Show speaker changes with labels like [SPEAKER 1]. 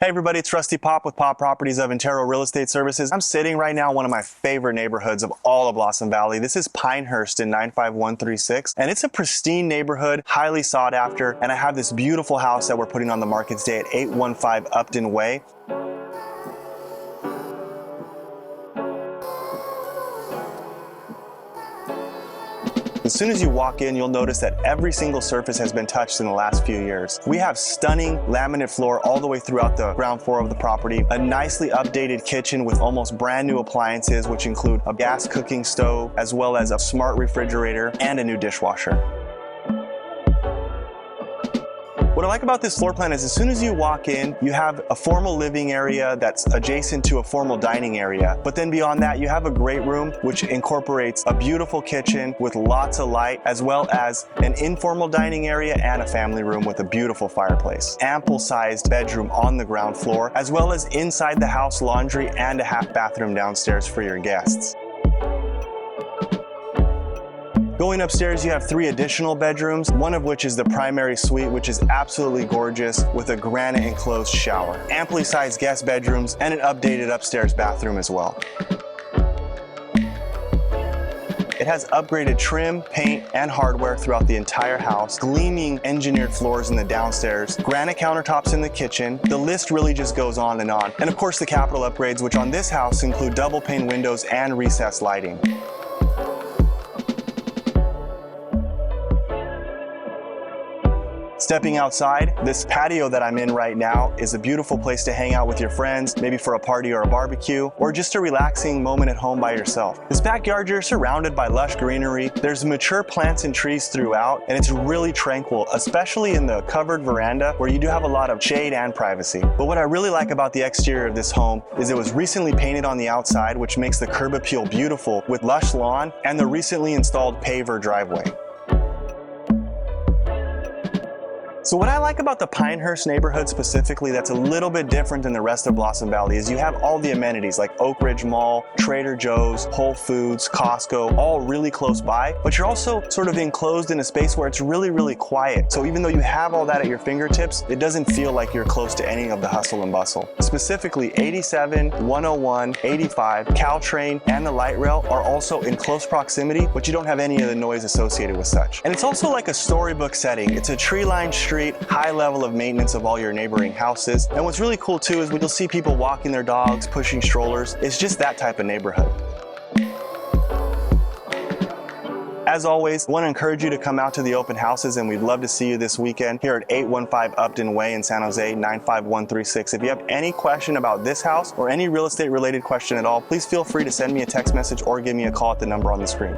[SPEAKER 1] Hey everybody, it's Rusty Pop with Pop Properties of Antero Real Estate Services. I'm sitting right now in one of my favorite neighborhoods of all of Blossom Valley. This is Pinehurst in 95136, and it's a pristine neighborhood, highly sought after, and I have this beautiful house that we're putting on the market today at 815 Upton Way. As soon as you walk in, you'll notice that every single surface has been touched in the last few years. We have stunning laminate floor all the way throughout the ground floor of the property, a nicely updated kitchen with almost brand new appliances, which include a gas cooking stove, as well as a smart refrigerator and a new dishwasher. What I like about this floor plan is as soon as you walk in, you have a formal living area that's adjacent to a formal dining area. But then beyond that, you have a great room which incorporates a beautiful kitchen with lots of light, as well as an informal dining area and a family room with a beautiful fireplace. Ample sized bedroom on the ground floor, as well as inside the house laundry and a half bathroom downstairs for your guests. Going upstairs, you have 3 additional bedrooms, one of which is the primary suite, which is absolutely gorgeous with a granite enclosed shower. Amply sized guest bedrooms and an updated upstairs bathroom as well. It has upgraded trim, paint, and hardware throughout the entire house, gleaming engineered floors in the downstairs, granite countertops in the kitchen. The list really just goes on. And of course the capital upgrades, which on this house include double pane windows and recessed lighting. Stepping outside, this patio that I'm in right now is a beautiful place to hang out with your friends, maybe for a party or a barbecue, or just a relaxing moment at home by yourself. This backyard, you're surrounded by lush greenery. There's mature plants and trees throughout, and it's really tranquil, especially in the covered veranda where you do have a lot of shade and privacy. But what I really like about the exterior of this home is it was recently painted on the outside, which makes the curb appeal beautiful with lush lawn and the recently installed paver driveway. So what I like about the Pinehurst neighborhood specifically that's a little bit different than the rest of Blossom Valley is you have all the amenities like Oak Ridge Mall, Trader Joe's, Whole Foods, Costco, all really close by, but you're also sort of enclosed in a space where it's really quiet. So even though you have all that at your fingertips, it doesn't feel like you're close to any of the hustle and bustle. Specifically 87, 101, 85, Caltrain, and the light rail are also in close proximity, but you don't have any of the noise associated with such. And it's also like a storybook setting. It's a tree-lined street, high level of maintenance of all your neighboring houses. And what's really cool too is when you'll see people walking their dogs, pushing strollers. It's just that type of neighborhood. As always, I want to encourage you to come out to the open houses, and we'd love to see you this weekend here at 815 Upton Way in San Jose, 95136. If you have any question about this house or any real estate related question at all, please feel free to send me a text message or give me a call at the number on the screen.